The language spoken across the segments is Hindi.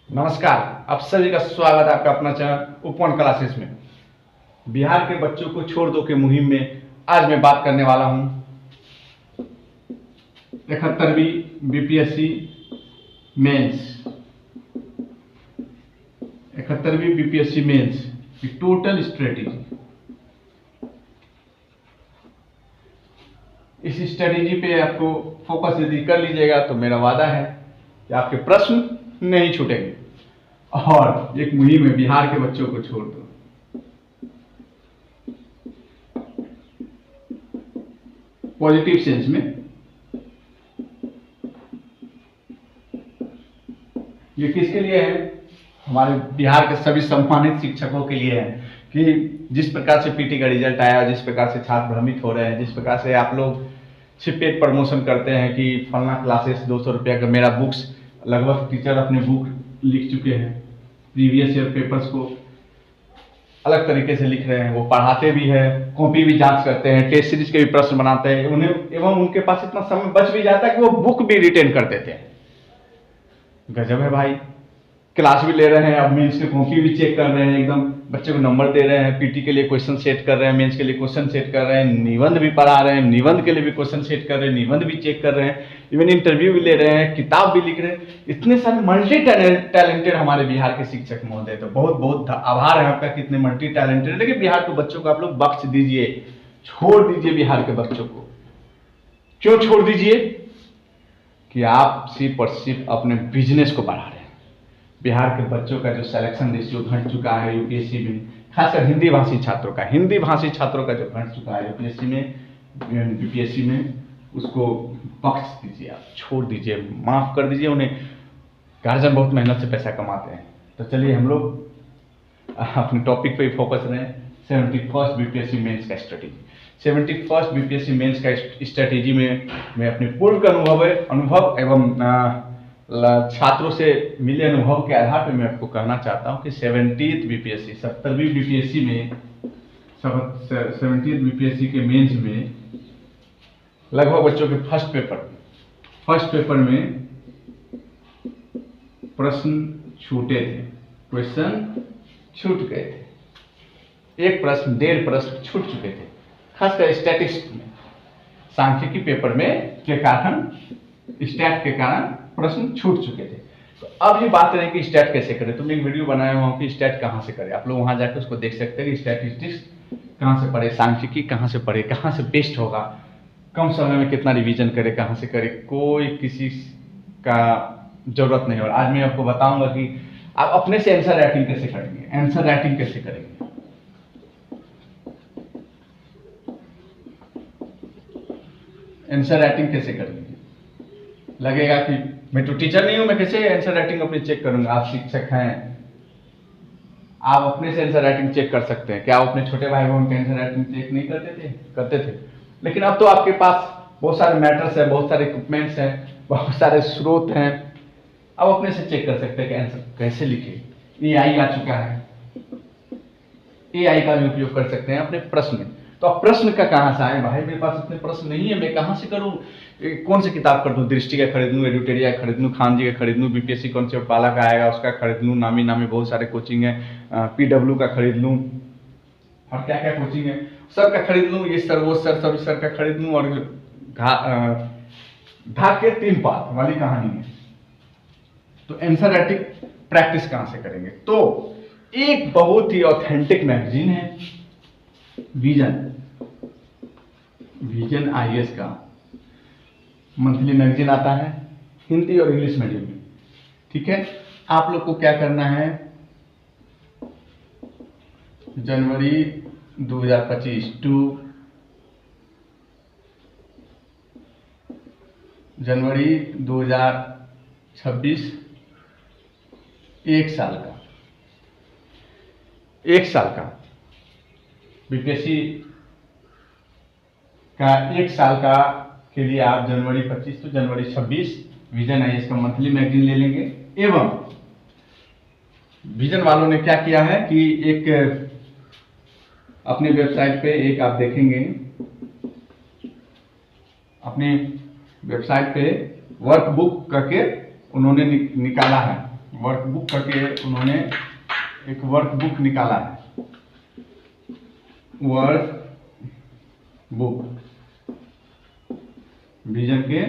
नमस्कार, आप सभी का स्वागत है आपका अपना चैनल उपवन क्लासेस में। बिहार के बच्चों को छोड़ दो के मुहिम में आज मैं बात करने वाला हूं 71वीं बीपीएससी मेंस। 71वीं बीपीएससी मेंस की टोटल स्ट्रेटेजी। इस स्ट्रेटेजी पे आपको फोकस यदि कर लीजिएगा तो मेरा वादा है कि आपके प्रश्न नहीं छूटेंगे और एक मुहिम है बिहार के बच्चों को छोड़ दो। पॉजिटिव सेंस में ये किसके लिए है? हमारे बिहार के सभी सम्मानित शिक्षकों के लिए है कि जिस प्रकार से पीटी का रिजल्ट आया, जिस प्रकार से छात्र भ्रमित हो रहे हैं, जिस प्रकार से आप लोग छिपेट प्रमोशन करते हैं कि फलना क्लासेस 200 रुपया का मेरा बुक्स, लगभग टीचर अपने बुक लिख चुके हैं, प्रीवियस ईयर पेपर्स को अलग तरीके से लिख रहे हैं, वो पढ़ाते भी हैं, कॉपी भी जांच करते हैं, टेस्ट सीरीज के भी प्रश्न बनाते हैं, उन्हें एवं उनके पास इतना समय बच भी जाता है कि वो बुक भी रिटेन कर देते हैं। गजब है भाई। क्लास भी ले रहे हैं, अब मेंस की कॉपी भी चेक कर रहे हैं, एकदम बच्चे को नंबर दे रहे हैं, पीटी के लिए क्वेश्चन सेट कर रहे हैं, मेंस के लिए क्वेश्चन सेट कर रहे हैं, निबंध भी पढ़ा रहे हैं, निबंध के लिए भी क्वेश्चन सेट कर रहे हैं, निबंध भी चेक कर रहे हैं, इवन इंटरव्यू भी ले रहे हैं, किताब भी लिख रहे हैं। इतने सारे मल्टी टैलेंटेड हमारे बिहार के शिक्षक महोदय, तो बहुत बहुत आभार है आपका कि इतने मल्टी टैलेंटेड। लेकिन बिहार के बच्चों को आप लोग बख्श दीजिए, छोड़ दीजिए बिहार के बच्चों को। क्यों छोड़ दीजिए? कि आप सिर्फ और सिर्फ अपने बिजनेस को बढ़ा रहे हैं। बिहार के बच्चों का जो सिलेक्शन रेशियो घट चुका है यूपीएससी में, खासकर हिंदी भाषी छात्रों का जो घट चुका है यूपीएससी में, बीपीएससी में, उसको बख्श दीजिए, आप छोड़ दीजिए, माफ कर दीजिए उन्हें। गार्जियन बहुत मेहनत से पैसा कमाते हैं। तो चलिए हम लोग अपने टॉपिक पे ही फोकस रहे। 71st बीपीएससी मेंस का स्ट्रेटेजी। 71st बीपीएससी मेंस का स्ट्रेटेजी में मैं अपने पूर्व अनुभव एवं छात्रों से मिले अनुभव के आधार पर मैं आपको कहना चाहता हूं कि 70th बीपीएससी 70वीं बीपीएससी में 70th बीपीएससी के मेंस में लगभग बच्चों के फर्स्ट पेपर में प्रश्न छूटे थे, क्वेश्चन छूट गए थे। एक प्रश्न, 1.5 प्रश्न छूट चुके थे, खासकर स्टैटिस्टिक्स में, सांख्यिकी पेपर में के कारण, स्टैट के कारण प्रश्न छूट चुके थे। तो अब ये बात रही कि स्टैट कैसे करें। तो मैं एक वीडियो बनाया हुआ हूँ कि स्टैट कहाँ से करें। आप लोग वहां जाकर उसको देख सकते हैं कि स्टैटिस्टिक्स कहाँ से पढ़े, सांख्यिकी कहाँ से पढ़े, कहाँ से बेस्ट होगा, कम समय में कितना रिवीजन करे, कहाँ से करे, कोई किसी का जरूरत नहीं। और आज मैं आपको बताऊंगा कि आप अपने से आंसर राइटिंग कैसे करेंगे, आंसर राइटिंग कैसे करेंगे। आंसर राइटिंग कैसे करेंगे? लगेगा कि मैं तो टीचर नहीं हूं, मैं कैसे आंसर राइटिंग अपनी चेक करूंगा। आप शिक्षक हैं, आप अपने से आंसर राइटिंग चेक कर सकते हैं। क्या आप अपने छोटे भाई बहन के आंसर राइटिंग चेक नहीं करते थे? लेकिन अब तो आपके पास बहुत सारे मैटर्स है, बहुत सारे इक्विपमेंट्स हैं, बहुत सारे स्रोत हैं, अब अपने से चेक कर सकते हैं कि आंसर कैसे लिखे। एआई आ चुका है, एआई का भी उपयोग कर सकते हैं अपने प्रश्न में। तो अब प्रश्न का कहां से आए? भाई मेरे पास इतने प्रश्न नहीं है, मैं कहां से करूं, कौन सी किताब कर दूं? दृष्टि का खरीद लूं, एडुटेरिया का खरीद लूं, खान जी का खरीद लूं, बीपीएससी कॉन्सेप्ट वाला का आएगा उसका खरीद लूं, नामी बहुत सारे कोचिंग है, पीडब्ल्यू का खरीद लूं, और क्या क्या कोचिंग है सब का खरीद लूं, ये सर वो सर सब सर का खरीद लूं, और भाग के 3 पात वाली कहानी है। तो आंसर राइटिंग प्रैक्टिस कहां से करेंगे? तो एक बहुत ही ऑथेंटिक मैगजीन है विजन आईएएस का मंथली मैगजीन आता है हिंदी और इंग्लिश मीडियम में। ठीक है, आप लोग को क्या करना है, जनवरी 2025 टू जनवरी 2026, एक साल का बीपीएससी का 1 साल का के लिए आप जनवरी 25 to जनवरी 26 विजन आईएएस का मंथली मैगजीन ले लेंगे। एवं विजन वालों ने क्या किया है कि एक अपनी वेबसाइट पे एक आप देखेंगे, अपनी वेबसाइट पे वर्कबुक करके उन्होंने निकाला है, वर्कबुक करके उन्होंने एक वर्कबुक निकाला है, वर्क बुक विजन के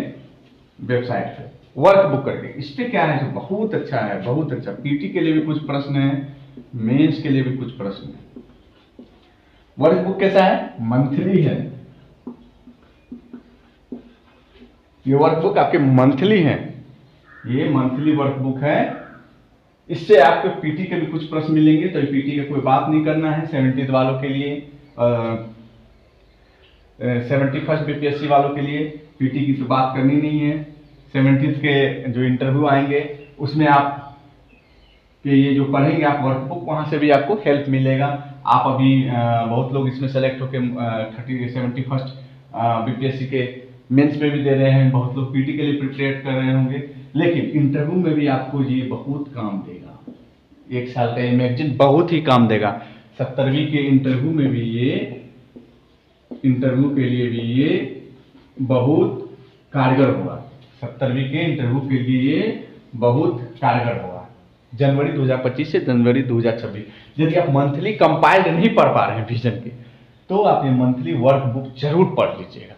वेबसाइट पे वर्कबुक करके। इस पे क्या है जो बहुत अच्छा है, बहुत अच्छा। पीटी के लिए भी कुछ प्रश्न है, मेंस के लिए भी कुछ प्रश्न है। वर्कबुक कैसा है? मंथली है। ये वर्कबुक आपके मंथली है, ये मंथली वर्कबुक है। इससे आपके पीटी के भी कुछ प्रश्न मिलेंगे, तो पीटी का कोई बात नहीं करना है। 70 वालों के लिए, 71st बीपीएससी वालों के लिए पीटी की तो बात करनी नहीं है। 70 के जो इंटरव्यू आएंगे उसमें आप कि ये जो पढ़ेंगे आप वर्कबुक, वहां से भी आपको हेल्प मिलेगा। आप अभी बहुत लोग इसमें सेलेक्ट होकर 71st बीपीएससी के मेंस में भी दे रहे हैं, बहुत लोग पीटी के लिए प्रिपेयर कर रहे होंगे, लेकिन इंटरव्यू में भी आपको ये बहुत काम देगा। 1 साल का ये मैगजीन बहुत ही काम देगा। 70वीं के इंटरव्यू में भी ये, इंटरव्यू के लिए भी ये बहुत कारगर होगा। 70वीं के इंटरव्यू के लिए ये बहुत कारगर होगा। जनवरी 2025 से जनवरी 2026। यदि आप मंथली कंपाइल्ड नहीं पढ़ पा रहे हैं विजन के, तो आप ये मंथली वर्कबुक जरूर पढ़ लीजिएगा।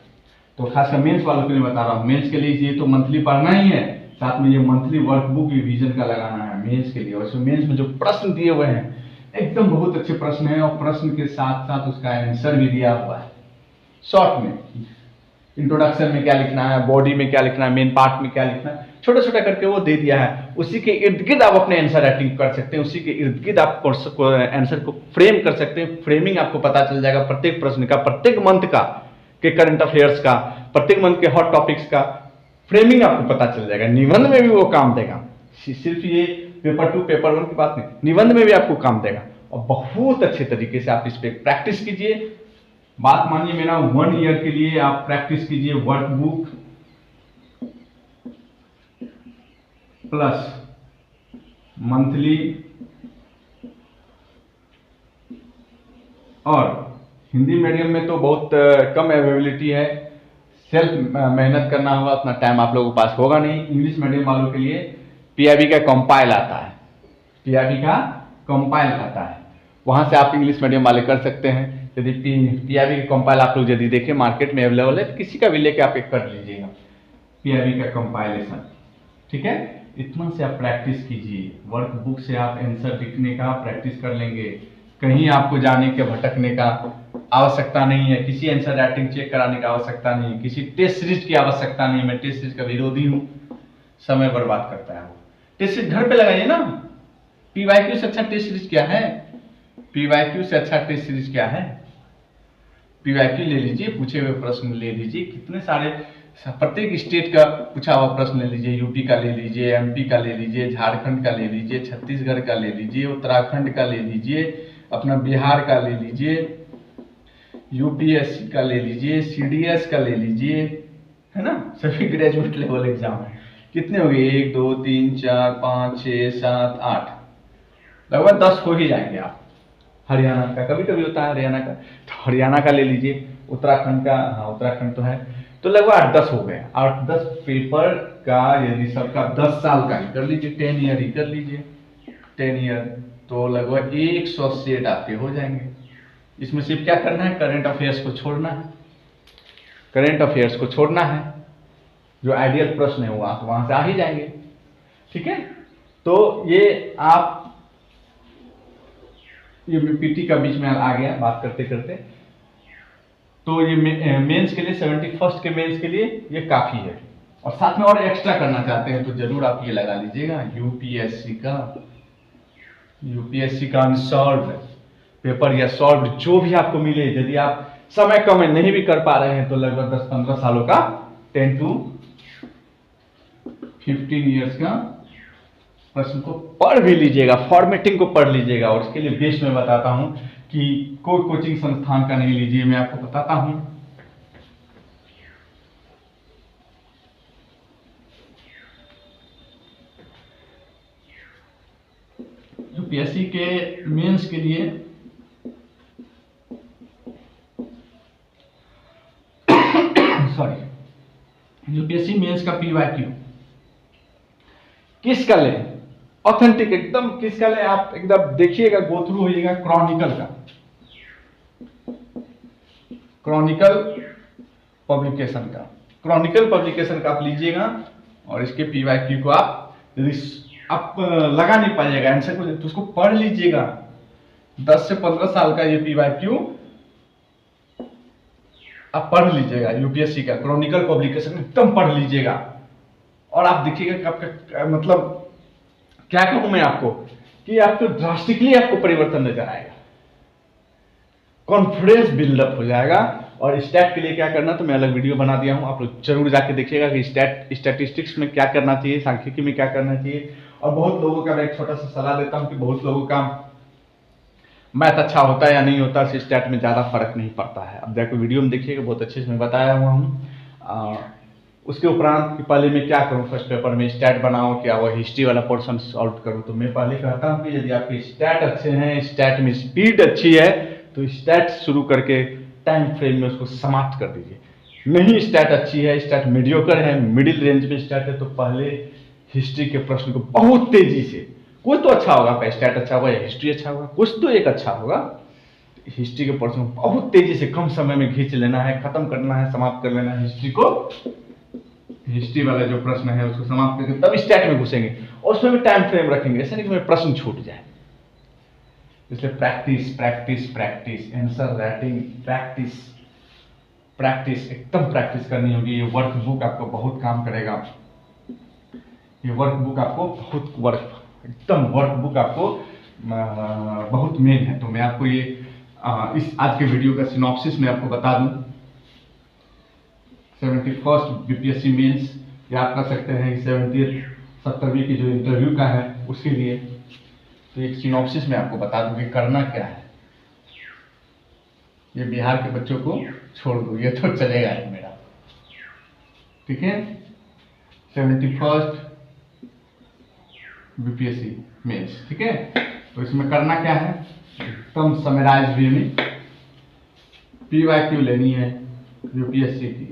तो खासकर मेंस वालों के लिए बता रहा हूँ, मेंस के लिए ये तो मंथली पढ़ना ही है, साथ में ये मंथली वर्कबुक भी विजन का लगाना है मेंस के लिए। और इसमें मेंस में जो प्रश्न दिए हुए हैं एकदम बहुत अच्छे प्रश्न हैं, और प्रश्न के साथ साथ उसका आंसर भी दिया हुआ है शॉर्ट में। इंट्रोडक्शन में क्या लिखना है, बॉडी में क्या लिखना है, मेन पार्ट में क्या लिखना है, छोटा छोटा करके वो दे दिया है। उसी के इर्द गिर्द आप अपने आंसर राइटिंग कर सकते हैं, उसी के इर्द गिर्द आप आंसर को फ्रेम कर सकते हैं। फ्रेमिंग आपको पता चल जाएगा प्रत्येक प्रश्न का, प्रत्येक मंथ का के करंट अफेयर्स का, प्रत्येक मंथ के हॉट टॉपिक्स का फ्रेमिंग आपको पता चल जाएगा। निबंध में भी वो काम देगा, सिर्फ ये पेपर 2 पेपर 1 की बात नहीं, निबंध में भी आपको काम देगा। और बहुत अच्छे तरीके से आप इस पर प्रैक्टिस कीजिए। बात मानिए मेरा, 1 ईयर के लिए आप प्रैक्टिस कीजिए वर्कबुक प्लस मंथली, और हिंदी मीडियम में तो बहुत कम अवेलेबिलिटी है, सेल्फ मेहनत करना होगा, उतना टाइम आप लोगों के पास होगा नहीं। इंग्लिश मीडियम वालों के लिए पीआईबी का कंपाइल आता है, पीआईबी का कंपाइल आता है, वहां से आप इंग्लिश मीडियम वाले कर सकते हैं। यदि पीआईबी का कंपाइल आप लोग यदि देखें मार्केट में अवेलेबल है, तो किसी का भी लेके आप एक कर लीजिएगा पीआईबी का कंपाइलेशन, ठीक है। इतना से आप प्रैक्टिस कीजिए, वर्कबुक से आप आंसर लिखने का प्रैक्टिस कर लेंगे। कहीं आपको जाने के भटकने का आवश्यकता नहीं है, किसी आंसर राइटिंग चेक कराने का आवश्यकता नहीं है, किसी टेस्ट सीरीज की आवश्यकता नहीं है। मैं टेस्ट सीरीज का विरोधी हूँ, समय बर्बाद करता है वो। टेस्ट सीरीज घर पे लगाइए ना। पीवाईक्यू से अच्छा टेस्ट सीरीज क्या है? पीवाईक्यू से अच्छा टेस्ट सीरीज क्या है? पीवाईक्यू ले लीजिए, पूछे हुए प्रश्न ले लीजिए, कितने सारे प्रत्येक स्टेट का पूछा हुआ प्रश्न ले लीजिए। यूपी का ले लीजिए, एमपी का ले लीजिए, झारखंड का ले लीजिए, छत्तीसगढ़ का ले लीजिए, उत्तराखंड का ले लीजिए, अपना बिहार का ले लीजिए, यूपीएससी का ले लीजिए, सीडीएस का ले लीजिए, है ना। सभी ग्रेजुएट लेवल एग्जाम है। कितने हो गए? 1 2 3 4 5 6 7 8, लगभग 10 हो ही जाएंगे आप। हरियाणा का कभी कभी होता है, हरियाणा का, तो हरियाणा का ले लीजिए, उत्तराखंड का, हाँ उत्तराखंड तो है, तो लगभग 8-10 हो गए। 8-10 पेपर का यदि सबका 10 साल का ही कर लीजिए, 10 ईयर ही कर लीजिए, 10 ईयर, तो लगभग 100 सेट आपके हो जाएंगे। इसमें सिर्फ क्या करना है, करंट अफेयर्स को छोड़ना है, करंट अफेयर्स को छोड़ना है, जो आइडियल प्रश्न है वो आप वहां से आ ही जाएंगे, ठीक है। तो ये आप, ये पीटी का बीच में आ गया बात करते करते, तो ये मेंस के लिए 71st के मेंस के लिए ये काफी है। और साथ में और एक्स्ट्रा करना चाहते हैं तो जरूर आप ये लगा लीजिएगा, यूपीएससी का अनसॉल्व्ड पेपर या सॉल्व्ड जो भी आपको मिले, यदि आप समय कम में नहीं भी कर पा रहे हैं तो लगभग 10-15 सालों का, 10 to 15 ईयर्स का प्रश्न को पढ़ भी लीजिएगा, फॉर्मेटिंग को पढ़ लीजिएगा। और उसके लिए बेस्ट मैं बताता हूं कि कोई कोचिंग संस्थान का नहीं लीजिए, मैं आपको बताता हूं। यूपीएससी के मेंस के लिए सॉरी, यूपीएससी मेंस का पीवाईक्यू किसका लें ऑथेंटिक एकदम किसका ले, आप एकदम देखिएगा, गो थ्रू होइएगा क्रॉनिकल का, क्रॉनिकल पब्लिकेशन का, क्रॉनिकल पब्लिकेशन का आप लीजिएगा और इसके पीवाईक्यू को आप लगा नहीं पाइएगा आंसर को, तो उसको पढ़ लीजिएगा। 10 से 15 साल का ये पीवाईक्यू आप पढ़ लीजिएगा, यूपीएससी का क्रॉनिकल पब्लिकेशन एकदम पढ़ लीजिएगा और आप देखिएगा कि आपका मतलब क्या कहूं मैं आपको कि आपको ड्रास्टिकली आपको परिवर्तन नजर आएगा, कॉन्फिडेंस बिल्डअप हो जाएगा। और स्टैट के लिए क्या करना तो मैं अलग वीडियो बना दिया हूं, आप लोग जरूर जाके देखिएगा कि स्टैटिस्टिक्स में क्या करना चाहिए, सांख्यिकी में क्या करना चाहिए। और बहुत लोगों का मैं एक छोटा सा सलाह देता हूं कि बहुत लोगों का मैथ अच्छा होता है या नहीं होता है, स्टैट में ज़्यादा फर्क नहीं पड़ता है। अब देखो वीडियो में देखिएगा, बहुत अच्छे से मैं बताया हुआ हूँ। उसके उपरांत कि पहले मैं क्या करूँ, फर्स्ट पेपर में स्टैट बनाओ क्या वो हिस्ट्री वाला पोर्शन सॉल्व करूँ, तो मैं पहले कहता हूँ कि यदि आपके स्टैट अच्छे हैं, स्टैट में स्पीड अच्छी है, तो स्टैट शुरू करके टाइम फ्रेम में उसको समाप्त कर दीजिए। नहीं स्टैट अच्छी है, स्टैट मीडियोकर है, मिडिल रेंज में स्टैट है, तो पहले हिस्ट्री के प्रश्न को बहुत तेजी से, कोई तो अच्छा होगा, आपका स्टैट अच्छा होगा या हिस्ट्री अच्छा होगा, कुछ तो एक अच्छा होगा, हिस्ट्री के प्रश्न को बहुत तेजी से कम समय में खींच लेना है, खत्म करना है, समाप्त कर लेना है हिस्ट्री को, हिस्ट्री वाला जो प्रश्न है उसको समाप्त करके तब स्टैट में घुसेंगे और उसमें भी टाइम फ्रेम रखेंगे, ऐसा नहीं कि प्रश्न छूट जाए। इसलिए practice practice practice, answer writing practice practice, एकदम प्रैक्टिस करनी होगी। ये वर्कबुक आपको बहुत काम करेगा, ये वर्कबुक आपको बहुत एकदम वर्कबुक आपको बहुत मेन है। तो मैं आपको ये इस आज के वीडियो का सिनॉप्सिस मैं आपको बता दूं। 71st बीपीएससी मेंस या आप कर सकते हैं 70वीं की जो इंटरव्यू का है उसके लिए, तो एक सिनॉप्सिस मैं आपको बता दूं कि करना क्या है। ये बिहार के बच्चों को छोड़ दो, ये तो चलेगा है मेरा, ठीक है। 71st बीपीएससी मेंस, ठीक है। तो इसमें करना क्या है, एकदम समराइज वे में पीवाईक्यू लेनी है यूपीएससी की,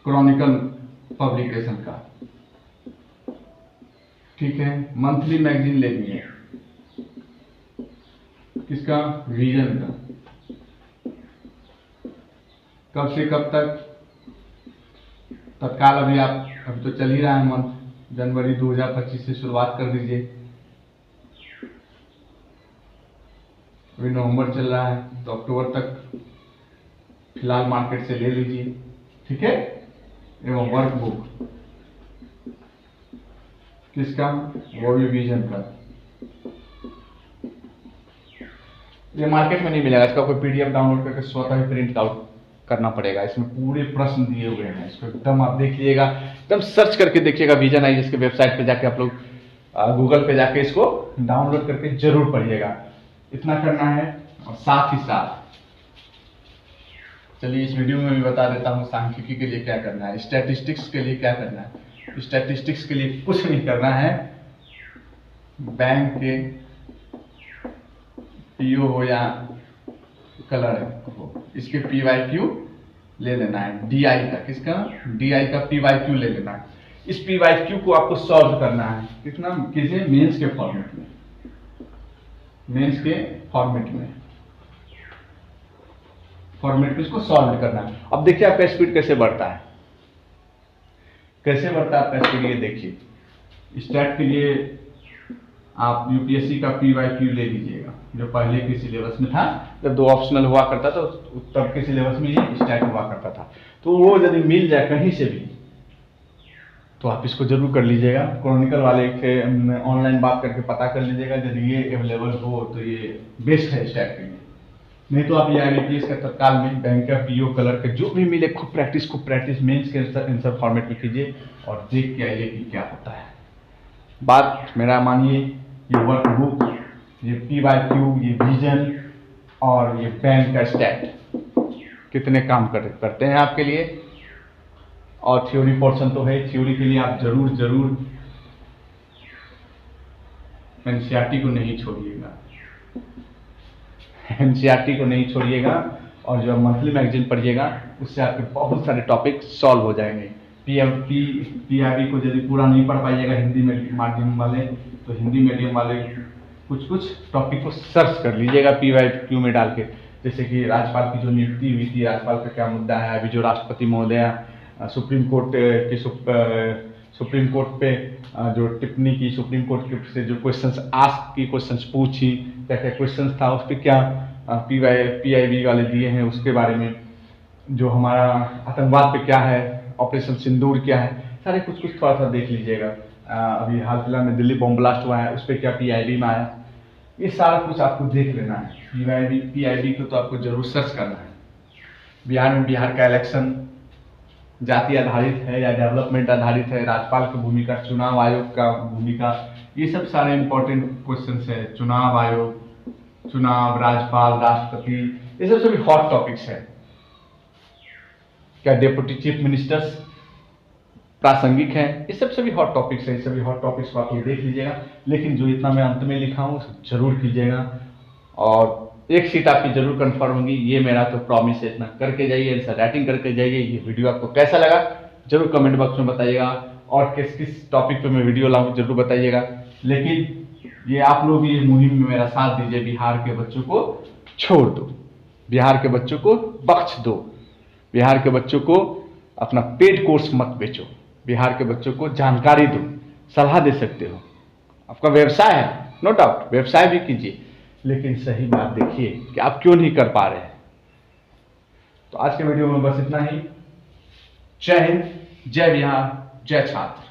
क्रॉनिकल पब्लिकेशन का, ठीक है। मंथली मैगजीन लेनी है, किसका, विजन का। कब से कब तक, तत्काल अभी तो चल ही रहा है मंथ, जनवरी 2025 से शुरुआत कर दीजिए। अभी नवंबर चल रहा है तो अक्टूबर तक फिलहाल मार्केट से ले लीजिए, ठीक है। एवं वर्कबुक किसका, वो भी विजन का। ये मार्केट में नहीं मिलेगा, इसका कोई पीडीएफ डाउनलोड करके स्वतः ही प्रिंट आउट करना पड़ेगा। इसमें पूरे प्रश्न दिए हुए हैं, इसको एकदम आप देख लीजिएगा, एकदम सर्च करके देखिएगा विजन आई इसके वेबसाइट पे जाके, आप लोग गूगल पे जाके इसको डाउनलोड करके जरूर पढ़िएगा। इतना करना है। और साथ ही साथ चलिए इस वीडियो में भी बता देता हूँ सांख्यिकी के लिए क्या करना है, स्टैटिस्टिक्स के लिए क्या करना है। स्टैटिस्टिक्स के लिए कुछ नहीं करना है, बैंक के पीओ हो या कलर हो, इसके पीवाईक्यू ले लेना है, डीआई का, किसका, डीआई का पीवाईक्यू ले लेना है। इस पीवाईक्यू को आपको सॉल्व करना है, कितना, किसे, मेंस के फॉर्मेट में, मेंस के फॉर्मेट में इसको सॉल्व करना है। अब देखिए आपका स्पीड कैसे बढ़ता है, कैसे बढ़ता है आपका स्पीड, ये देखिए। स्टैट के लिए आप यूपीएससी का पीवाईक्यू ले लीजिएगा, जो पहले के सिलेबस में था, जब 2 ऑप्शनल हुआ करता था तब के सिलेबस में ये स्टैट हुआ करता था। तो वो यदि मिल जाए कहीं से भी तो आप इसको जरूर कर लीजिएगा। क्रॉनिकल वाले से ऑनलाइन बात करके पता कर लीजिएगा, यदि ये अवेलेबल हो तो ये बेस्ट है स्टैट के लिए। नहीं तो आप ये आईबीपीएस का तत्काल में, बैंक का पीओ, कलर का, जो भी मिले खूब प्रैक्टिस मेंस के आंसर फॉर्मेट में कीजिए और देख के आइए कि क्या होता है। बात मेरा मानिए, ये वर्कबुक, ये पीवाईक्यू, ये विजन और ये बैंक का स्टैट कितने काम करते हैं आपके लिए। और थ्योरी पोर्शन तो है, थ्योरी के लिए आप जरूर एनसीईआरटी को नहीं छोड़िएगा, एनसीईआरटी को नहीं छोड़िएगा। और जो मंथली मैगजीन पढ़िएगा उससे आपके बहुत सारे टॉपिक सॉल्व हो जाएंगे। PIB को यदि पूरा नहीं पढ़ पाइएगा हिंदी माध्यम वाले, तो हिंदी मीडियम वाले कुछ टॉपिक को सर्च कर लीजिएगा PYQ में डाल के। जैसे कि राज्यपाल की जो नियुक्ति हुई थी, राज्यपाल का क्या मुद्दा है, अभी जो राष्ट्रपति महोदय सुप्रीम कोर्ट पे जो टिप्पणी की, सुप्रीम कोर्ट से जो क्वेश्चंस पूछी, क्या क्या क्वेश्चंस था, उस पर क्या PIB वाले दिए हैं, उसके बारे में। जो हमारा आतंकवाद पे क्या है, ऑपरेशन सिंदूर क्या है, सारे कुछ थोड़ा सा देख लीजिएगा। अभी हाल फिलहाल में दिल्ली बॉम्ब ब्लास्ट हुआ है, उस पर क्या PIB में आया, ये सारा कुछ आपको देख लेना है। PIB को तो आपको जरूर सर्च करना है। बिहार का इलेक्शन जाति आधारित है या डेवलपमेंट आधारित है, राज्यपाल की भूमिका, चुनाव आयोग का भूमिका, ये सब सारे इंपॉर्टेंट क्वेश्चंस है। चुनाव आयोग, चुनाव, राज्यपाल, राष्ट्रपति, ये सब सभी हॉट टॉपिक्स है। क्या डेप्यूटी चीफ मिनिस्टर्स प्रासंगिक है, ये सब सभी हॉट टॉपिक्स है। सभी हॉट टॉपिक्स को आप लोग देख लीजिएगा, लेकिन जो इतना मैं अंत में लिखा हूँ जरूर कीजिएगा, और एक सीट आपकी जरूर कंफर्म होगी, ये मेरा तो प्रॉमिस है। इतना करके जाइए, आंसर राइटिंग करके जाइए। ये वीडियो आपको कैसा लगा जरूर कमेंट बॉक्स में बताइएगा, और किस टॉपिक पे मैं वीडियो लाऊं जरूर बताइएगा। लेकिन ये आप लोग ये मुहिम में मेरा साथ दीजिए। बिहार के बच्चों को छोड़ दो, बिहार के बच्चों को बख्श दो, बिहार के बच्चों को अपना पेड कोर्स मत बेचो, बिहार के बच्चों को जानकारी दो, सलाह दे सकते हो। आपका व्यवसाय है, नो डाउट, व्यवसाय भी कीजिए, लेकिन सही बात देखिए कि आप क्यों नहीं कर पा रहे हैं। तो आज के वीडियो में बस इतना ही। जय हिंद, जय बिहार, जय छात्र।